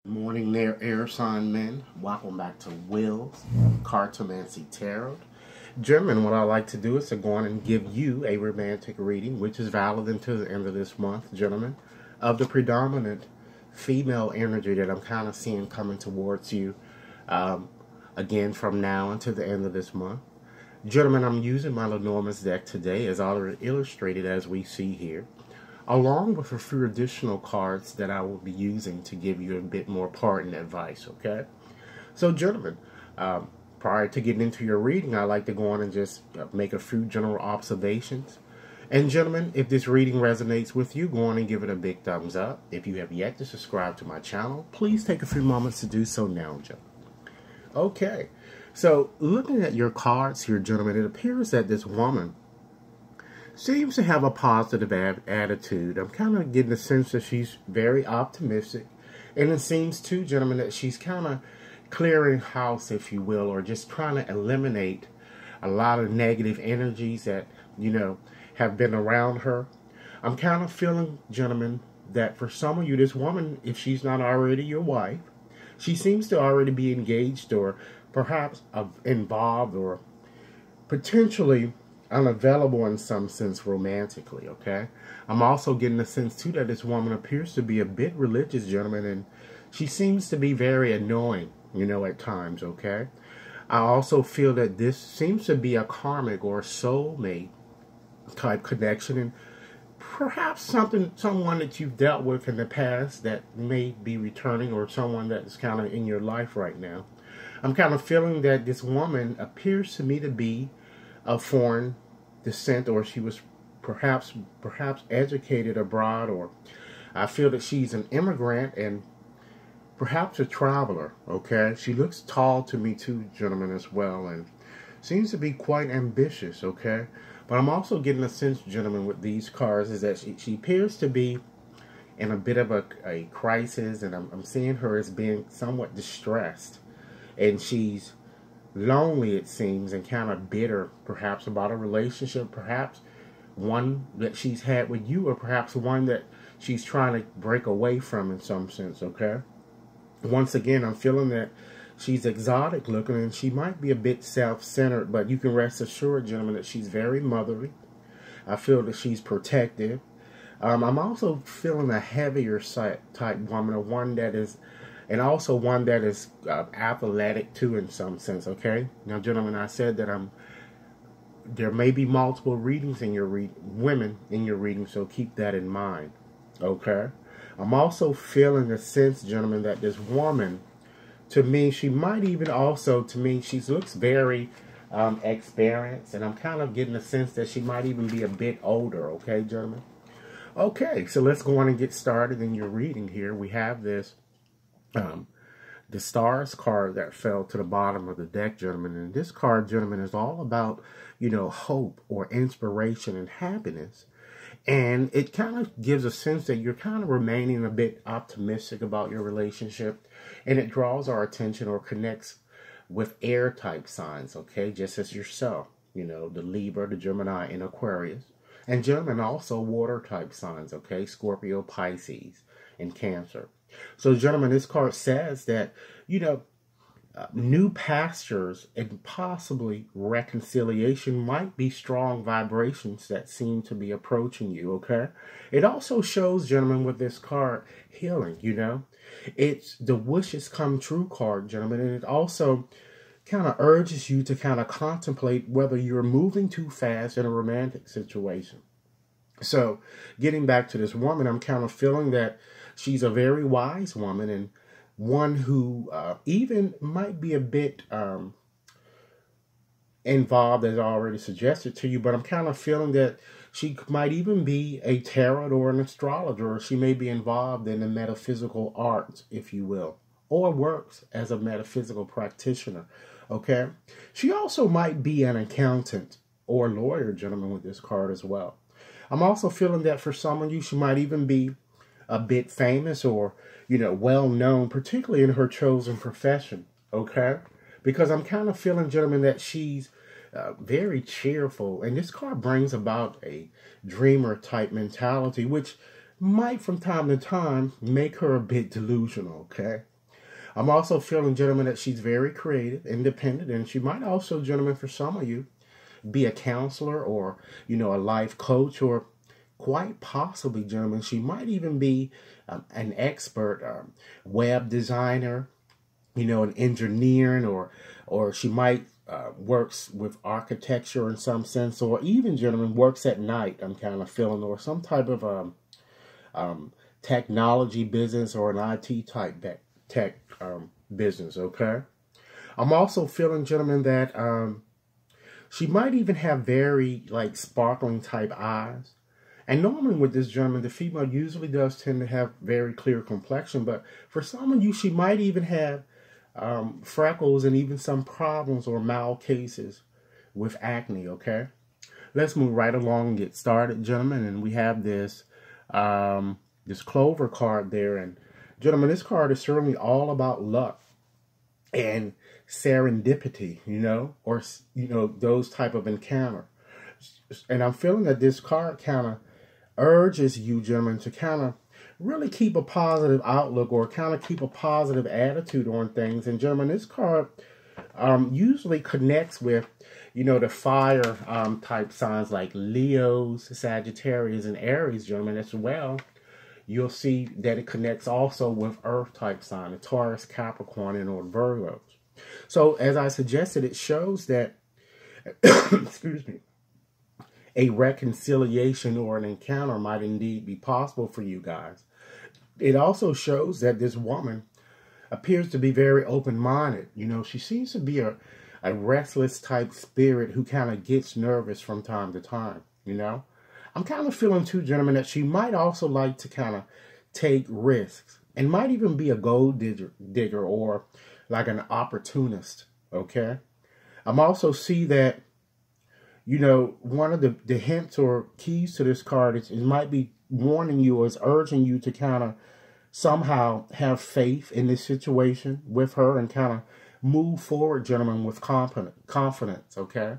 Morning there, air sign men. Welcome back to Will's Cartomancy Tarot. Gentlemen, what I like to do is to go on and give you a romantic reading, which is valid until the end of this month, gentlemen, of the predominant female energy that I'm kind of seeing coming towards you again from now until the end of this month. Gentlemen, I'm using my Lenormand's deck today as already illustrated as we see here, along with a few additional cards that I will be using to give you a bit more parting advice, okay? So, gentlemen, prior to getting into your reading, I like to go on and just make a few general observations. And, gentlemen, if this reading resonates with you, go on and give it a big thumbs up. If you have yet to subscribe to my channel, please take a few moments to do so now, gentlemen. Okay, so looking at your cards here, gentlemen, it appears that this woman seems to have a positive attitude. I'm kind of getting the sense that she's very optimistic. And it seems too, gentlemen, that she's kind of clearing house, if you will, or just trying to eliminate a lot of negative energies that, you know, have been around her. I'm kind of feeling, gentlemen, that for some of you, this woman, if she's not already your wife, she seems to already be engaged or perhaps involved or potentially unavailable in some sense romantically, okay? I'm also getting the sense too that this woman appears to be a bit religious, gentlemen, and she seems to be very annoying, you know, at times, okay? I also feel that this seems to be a karmic or soulmate type connection, and perhaps someone that you've dealt with in the past that may be returning, or someone that is kind of in your life right now. I'm kind of feeling that this woman appears to me to be of foreign descent, or she was perhaps educated abroad, or I feel that she's an immigrant and perhaps a traveler, okay? She looks tall to me too, gentlemen, as well, and seems to be quite ambitious, okay? But I'm also getting a sense, gentlemen, with these cards is that she appears to be in a bit of a crisis, and I'm seeing her as being somewhat distressed, and she's lonely, it seems, and kind of bitter, perhaps, about a relationship, perhaps one that she's had with you, or perhaps one that she's trying to break away from in some sense, okay? Once again, I'm feeling that she's exotic looking, and she might be a bit self-centered, but you can rest assured, gentlemen, that she's very motherly. I feel that she's protective. I'm also feeling a heavier type woman, or one that is, and also one that is athletic too in some sense, okay? Now, gentlemen, I said that there may be multiple readings in your women in your reading, so keep that in mind, okay? I'm also feeling a sense, gentlemen, that this woman, to me, she might even also, to me, she looks very experienced, and I'm kind of getting a sense that she might even be a bit older, okay, gentlemen? Okay, so let's go on and get started in your reading here. We have this the stars card that fell to the bottom of the deck, gentlemen, and this card, gentlemen, is all about, you know, hope or inspiration and happiness, and it kind of gives a sense that you're kind of remaining a bit optimistic about your relationship, and it draws our attention or connects with air type signs, okay, just as yourself, you know, the Libra, the Gemini, and Aquarius, and gentlemen, also water type signs, okay, Scorpio, Pisces, and Cancer. So, gentlemen, this card says that, you know, new pastures and possibly reconciliation might be strong vibrations that seem to be approaching you, okay? It also shows, gentlemen, with this card, healing, you know? It's the wishes come true card, gentlemen, and it also kind of urges you to kind of contemplate whether you're moving too fast in a romantic situation. So, getting back to this woman, I'm kind of feeling that she's a very wise woman, and one who even might be a bit involved, as I already suggested to you, but I'm kind of feeling that she might even be a tarot or an astrologer, or she may be involved in the metaphysical arts, if you will, or works as a metaphysical practitioner, okay? She also might be an accountant or lawyer, gentlemen, with this card as well. I'm also feeling that for some of you, she might even be a bit famous or, you know, well-known, particularly in her chosen profession, okay? Because I'm kind of feeling, gentlemen, that she's very cheerful, and this card brings about a dreamer-type mentality, which might, from time to time, make her a bit delusional, okay? I'm also feeling, gentlemen, that she's very creative, independent, and she might also, gentlemen, for some of you, be a counselor or, a life coach, or quite possibly, gentlemen, she might even be an expert web designer, an engineering, or she might works with architecture in some sense, or even, gentlemen, works at night, I'm kind of feeling, or some type of technology business or an IT type tech business, okay? I'm also feeling, gentlemen, that she might even have very, like, sparkling type eyes. And normally with this gentleman, the female usually does tend to have very clear complexion, but for some of you, she might even have freckles and even some problems or mild cases with acne, okay? Let's move right along and get started, gentlemen. And we have this this Clover card there. And gentlemen, this card is certainly all about luck and serendipity, or, those type of encounter. And I'm feeling that this card kind of urges you, gentlemen, to kind of really keep a positive outlook or kind of keep a positive attitude on things. And gentlemen, this card usually connects with, the fire type signs like Leos, Sagittarius, and Aries, gentlemen, as well. You'll see that it connects also with earth type sign, the Taurus, Capricorn, and or Virgos. So as I suggested, it shows that, excuse me, a reconciliation or an encounter might indeed be possible for you guys. It also shows that this woman appears to be very open-minded. She seems to be a restless type spirit who kind of gets nervous from time to time, I'm kind of feeling too, gentlemen, that she might also like to kind of take risks and might even be a gold digger or like an opportunist, okay? I'm also see that, one of the hints or keys to this card is it might be warning you or is urging you to kind of somehow have faith in this situation with her and kind of move forward, gentlemen, with confidence, okay?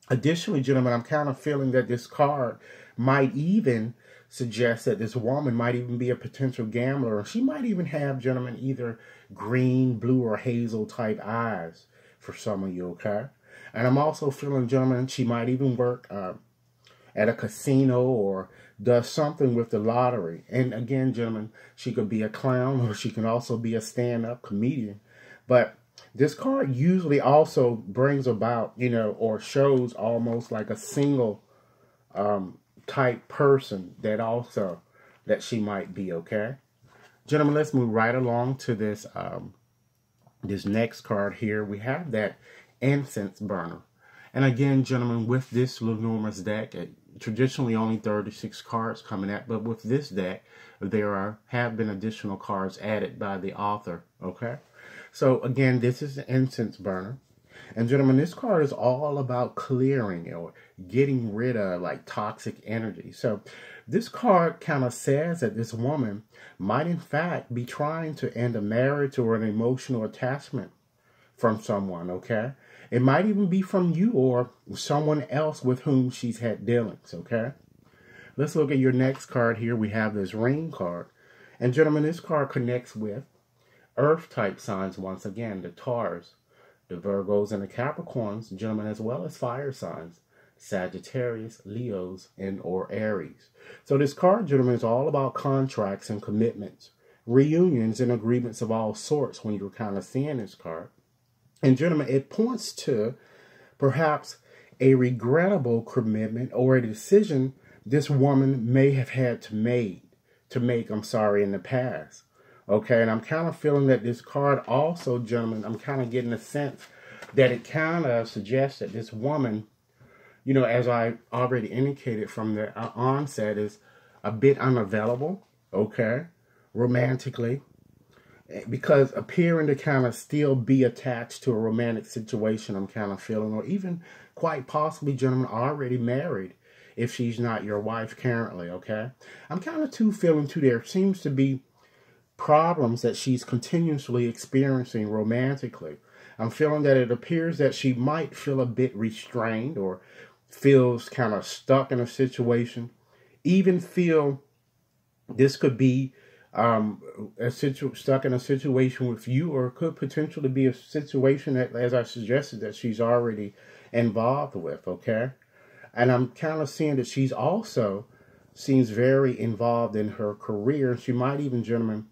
Additionally, gentlemen, I'm kind of feeling that this card might even suggest that this woman might even be a potential gambler. She might even have, gentlemen, either green, blue, or hazel type eyes for some of you, okay? And I'm also feeling, gentlemen, she might even work at a casino or does something with the lottery. And again, gentlemen, she could be a clown or she can also be a stand-up comedian. But this card usually also brings about, or shows almost like a single type person that she might be, okay? Gentlemen, let's move right along to this this next card here. We have that incense burner. And again, gentlemen, with this Lenormand's deck, traditionally only 36 cards coming at, but with this deck, there have been additional cards added by the author, okay? So again, this is the incense burner. And gentlemen, this card is all about clearing or getting rid of like toxic energy. So this card kind of says that this woman might in fact be trying to end a marriage or an emotional attachment from someone, okay? It might even be from you or someone else with whom she's had dealings, okay? Let's look at your next card here. We have this ring card. And gentlemen, this card connects with earth type signs once again, the Taurus, the Virgos, and the Capricorns, gentlemen, as well as fire signs, Sagittarius, Leos, and or Aries. So this card, gentlemen, is all about contracts and commitments, reunions and agreements of all sorts when you're kind of seeing this card. And gentlemen, it points to perhaps a regrettable commitment or a decision this woman may have had to make, in the past. Okay, and I'm kind of feeling that this card also, gentlemen, I'm kind of getting a sense that it kind of suggests that this woman, as I already indicated from the onset, is a bit unavailable, okay, romantically, because appearing to kind of still be attached to a romantic situation, I'm kind of feeling, or even quite possibly, gentlemen, already married if she's not your wife currently, okay? I'm kind of feeling there seems to be problems that she's continuously experiencing romantically. I'm feeling that it appears that she might feel a bit restrained or feels kind of stuck in a situation, even feel this could be stuck in a situation with you, or it could potentially be a situation that, as I suggested, that she's already involved with, okay? And I'm kind of seeing that she's also seems very involved in her career. She might even, gentlemen,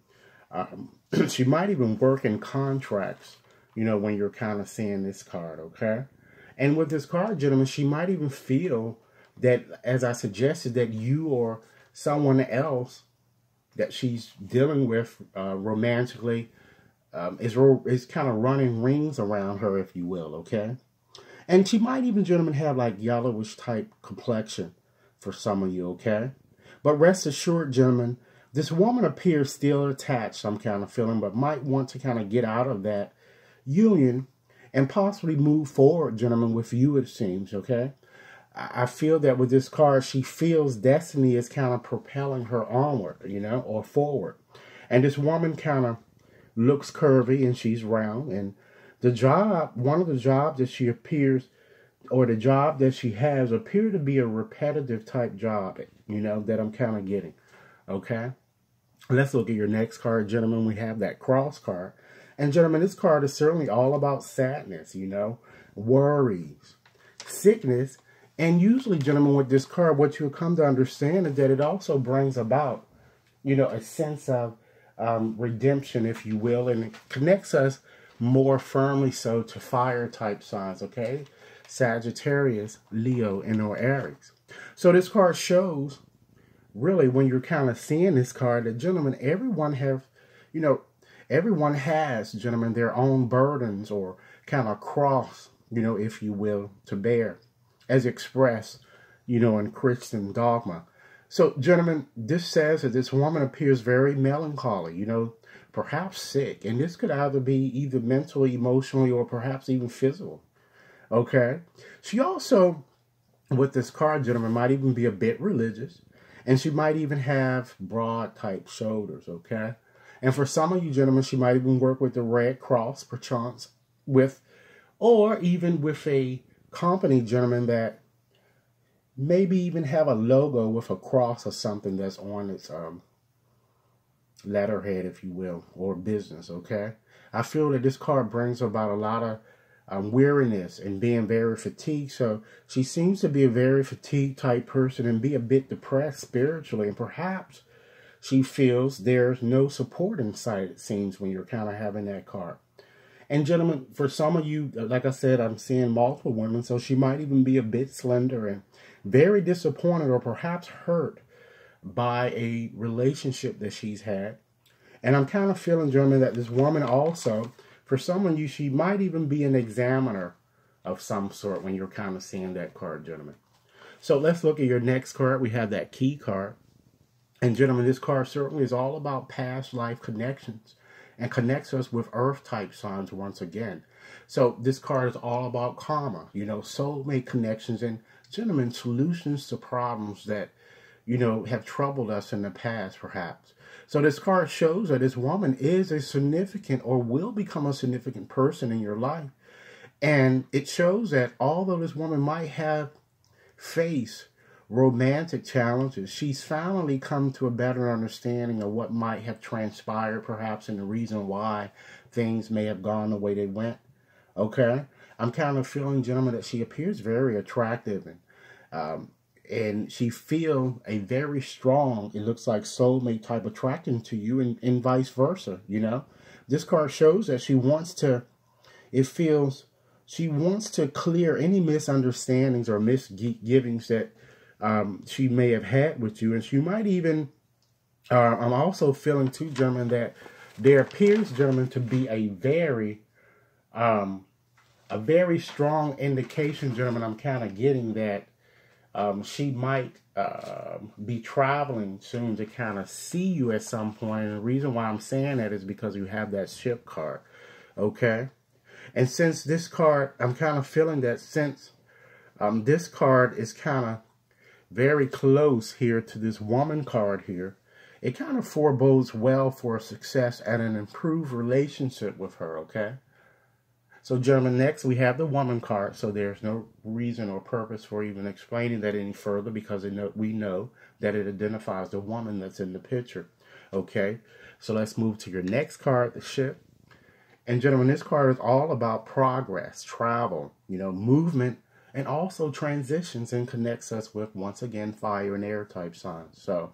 she might even work in contracts, you know, when you're kind of seeing this card, okay? And with this card, gentlemen, she might even feel that, as I suggested, that you or someone else that she's dealing with romantically is kind of running rings around her, if you will, okay? And she might even, gentlemen, have like yellowish type complexion for some of you, okay? But rest assured, gentlemen, this woman appears still attached, I'm kind of feeling, but might want to kind of get out of that union and possibly move forward, gentlemen, with you, it seems, okay? I feel that with this card, she feels destiny is kind of propelling her onward, you know, or forward. And this woman kind of looks curvy and she's round. And the job, one of the jobs that she appears, or the job that she has, appear to be a repetitive type job, you know, that I'm kind of getting, okay? Let's look at your next card, gentlemen. We have that cross card. And gentlemen, this card is certainly all about sadness, you know, worries, sickness. And usually, gentlemen, with this card, what you'll come to understand is that it also brings about, you know, a sense of redemption, if you will, and it connects us more firmly so to fire type signs, okay? Sagittarius, Leo, and or Aries. So this card shows, really, when you're kind of seeing this card, that, gentlemen, everyone has, gentlemen, their own burdens or kind of cross, you know, if you will, to bear, as expressed, you know, in Christian dogma. So, gentlemen, this says that this woman appears very melancholy, you know, perhaps sick. And this could either be either mentally, emotionally, or perhaps even physical. Okay? She also, with this card, gentlemen, might even be a bit religious. And she might even have broad type shoulders, okay? And for some of you, gentlemen, she might even work with the Red Cross, perchance, with, or even with a company, gentlemen, that maybe even have a logo with a cross or something that's on its letterhead, if you will, or business, okay? I feel that this card brings about a lot of weariness and being very fatigued. So she seems to be a very fatigued type person and be a bit depressed spiritually. And perhaps she feels there's no support in sight, it seems, when you're kind of having that card. And gentlemen, for some of you, like I said, I'm seeing multiple women, so she might even be a bit slender and very disappointed or perhaps hurt by a relationship that she's had. And I'm kind of feeling, gentlemen, that this woman also, for some of you, she might even be an examiner of some sort when you're kind of seeing that card, gentlemen. So let's look at your next card. We have that key card. And gentlemen, this card certainly is all about past life connections and connects us with earth type signs once again. So this card is all about karma, you know, soulmate connections and, gentlemen, solutions to problems that, you know, have troubled us in the past, perhaps. So this card shows that this woman is a significant or will become a significant person in your life. And it shows that although this woman might have faced romantic challenges, she's finally come to a better understanding of what might have transpired, perhaps, and the reason why things may have gone the way they went. Okay? I'm kind of feeling, gentlemen, that she appears very attractive and she feel a very strong, it looks like soulmate type attraction to you and vice versa, you know. This card shows that she wants to, she wants to clear any misunderstandings or misgivings that she may have had with you. And she might even, I'm also feeling too, gentlemen, that there appears, gentlemen, to be a very strong indication, gentlemen, I'm kind of getting that she might be traveling soon to kind of see you at some point. And the reason why I'm saying that is because you have that ship card, okay? And since this card, I'm kind of feeling that since this card is kind of very close here to this woman card here, it kind of forebodes well for a success and an improved relationship with her, okay? So, gentlemen, next we have the woman card. So there's no reason or purpose for even explaining that any further because we know that it identifies the woman that's in the picture. Okay, so let's move to your next card, the Ship. And gentlemen, this card is all about progress, travel, movement, and also transitions, and connects us with, once again, fire and air type signs. So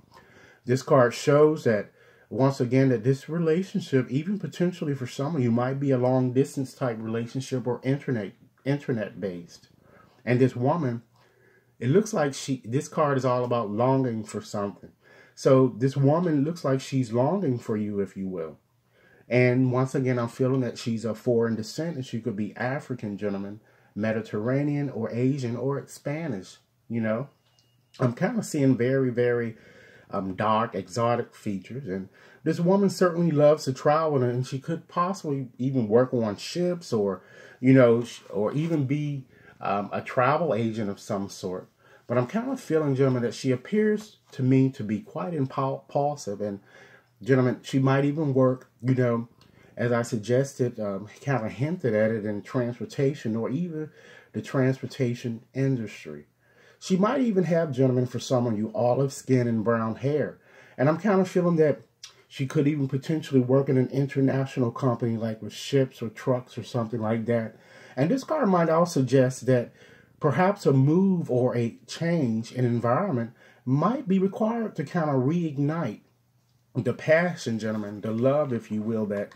this card shows that, once again, that this relationship, even potentially for some of you, might be a long distance type relationship or internet based. And this woman, it looks like this card is all about longing for something. So this woman looks like she's longing for you, if you will. And once again, I'm feeling that she's of foreign descent, and she could be African, gentlemen, Mediterranean, or Asian, or Spanish. I'm kind of seeing very, very dark, exotic features. And this woman certainly loves to travel, and she could possibly even work on ships, or, or even be a travel agent of some sort. But I'm kind of feeling, gentlemen, that she appears to me to be quite impulsive. And gentlemen, she might even work, as I suggested, kind of hinted at it, in transportation, or even the transportation industry. She might even have, gentlemen, for some of you, olive skin and brown hair. And I'm kind of feeling that she could even potentially work in an international company, like with ships or trucks or something like that. And this card might also suggest that perhaps a move or a change in environment might be required to kind of reignite the passion, gentlemen, the love, if you will, that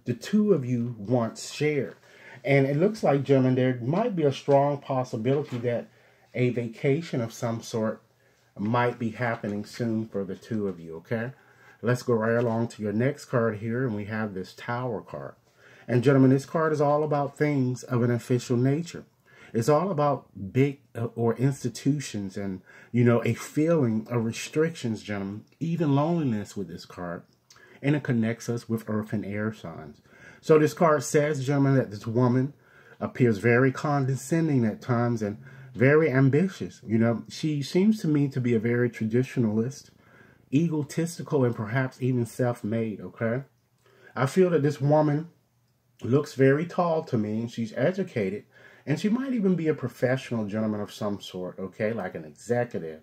the two of you once shared. And it looks like, gentlemen, there might be a strong possibility that a vacation of some sort might be happening soon for the two of you, okay? Let's go right along to your next card here, and we have this Tower card. And gentlemen, this card is all about things of an official nature. It's all about big or institutions, and, a feeling of restrictions, gentlemen, even loneliness with this card. And it connects us with earth and air signs. So this card says, gentlemen, that this woman appears very condescending at times and very ambitious. She seems to me to be a very traditionalist, egotistical, and perhaps even self-made, okay? I feel that this woman looks very tall to me, and she's educated, and she might even be a professional, gentleman, of some sort, okay? Like an executive,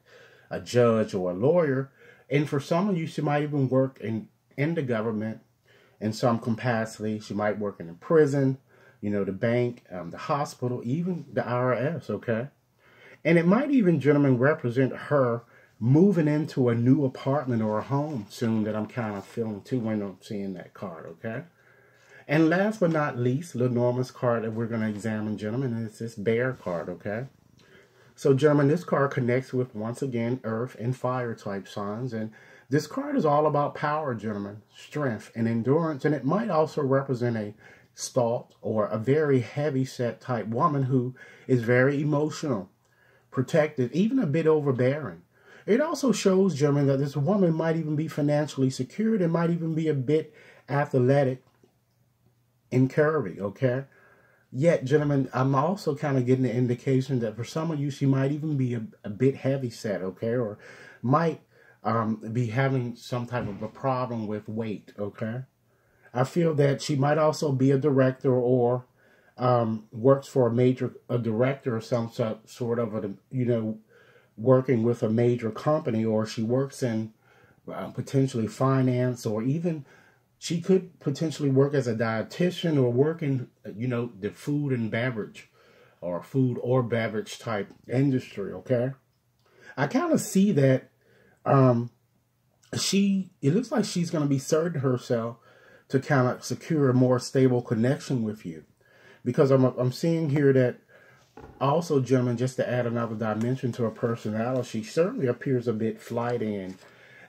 a judge, or a lawyer. And for some of you, she might even work in the government in some capacity. She might work in a prison, the bank, the hospital, even the IRS, okay? And it might even, gentlemen, represent her moving into a new apartment or a home soon, that I'm kind of feeling too when I'm seeing that card, okay? And last but not least, Lenormand's card that we're going to examine, gentlemen, is this Bear card, okay? So, gentlemen, this card connects with, once again, earth and fire type signs. And this card is all about power, gentlemen, strength and endurance. And it might also represent a stout or a very heavy-set type woman who is very emotional, protective, even a bit overbearing. It also shows, gentlemen, that this woman might even be financially secured and might even be a bit athletic and curvy, okay? Yet, gentlemen, I'm also kind of getting the indication that for some of you, she might even be a bit heavy set, okay? Or might be having some type of a problem with weight, okay? I feel that she might also be a director, or works for a director or some sort of a, working with a major company, or she works in potentially finance, or even she could potentially work as a dietitian, or work in, the food and beverage, or food or beverage type industry, okay? I kind of see that it looks like she's going to be certain herself to kind of secure a more stable connection with you. Because I'm seeing here that also, gentlemen, just to add another dimension to her personality, she certainly appears a bit flighty, and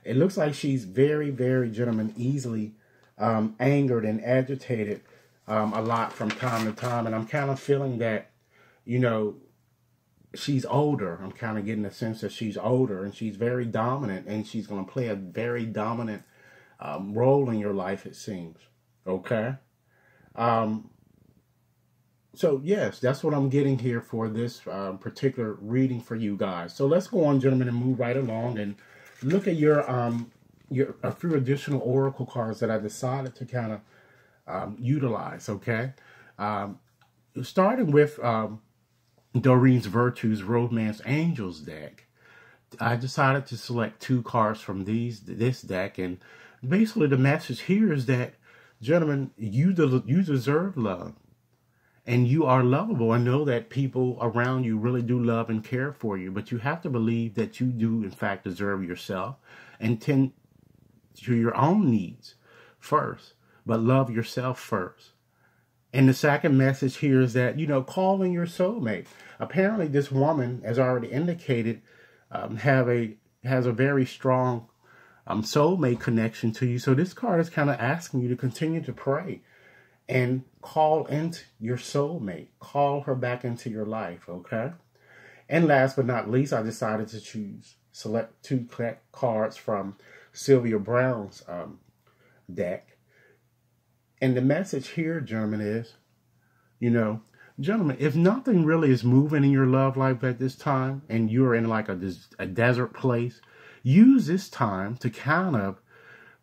it looks like she's very, very, gentlemen, easily angered and agitated a lot from time to time. And I'm kind of feeling that, she's older. I'm kind of getting the sense that she's older, and she's very dominant, and she's going to play a very dominant role in your life, it seems. Okay? So, yes, that's what I'm getting here for this particular reading for you guys. So let's go on, gentlemen, and move right along and look at your a few additional oracle cards that I decided to kind of utilize, okay? Starting with Doreen's Virtues Romance Angels deck. I decided to select 2 cards from this deck, and basically the message here is that, gentlemen, you deserve love. And you are lovable, and know that people around you really do love and care for you. But you have to believe that you do, in fact, deserve yourself and tend to your own needs first. But love yourself first. And the second message here is that, call in your soulmate. Apparently, this woman, as already indicated, has a very strong soulmate connection to you. So this card is kind of asking you to continue to pray and call into your soulmate. Call her back into your life, okay? And last but not least, I decided to select 2 cards from Sylvia Brown's deck. And the message here, gentlemen, is, gentlemen, if nothing really is moving in your love life at this time, and you're in like a desert place, use this time to kind of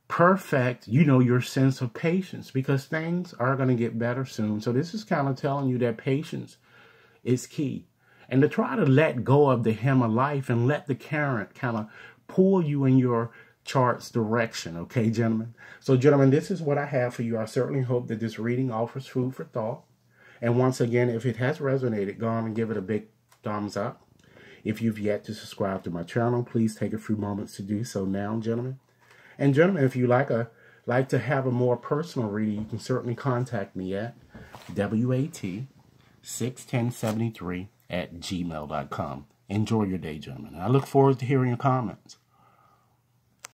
perfect, your sense of patience, because things are going to get better soon. So this is kind of telling you that patience is key. And to try to let go of the hem of life and let the current kind of pull you in your chart's direction. Okay, gentlemen? So, gentlemen, this is what I have for you. I certainly hope that this reading offers food for thought. And once again, if it has resonated, go on and give it a big thumbs up. If you've yet to subscribe to my channel, please take a few moments to do so now, gentlemen. And gentlemen, if you like to have a more personal reading, you can certainly contact me at WAT61073 @gmail.com. Enjoy your day, gentlemen. I look forward to hearing your comments.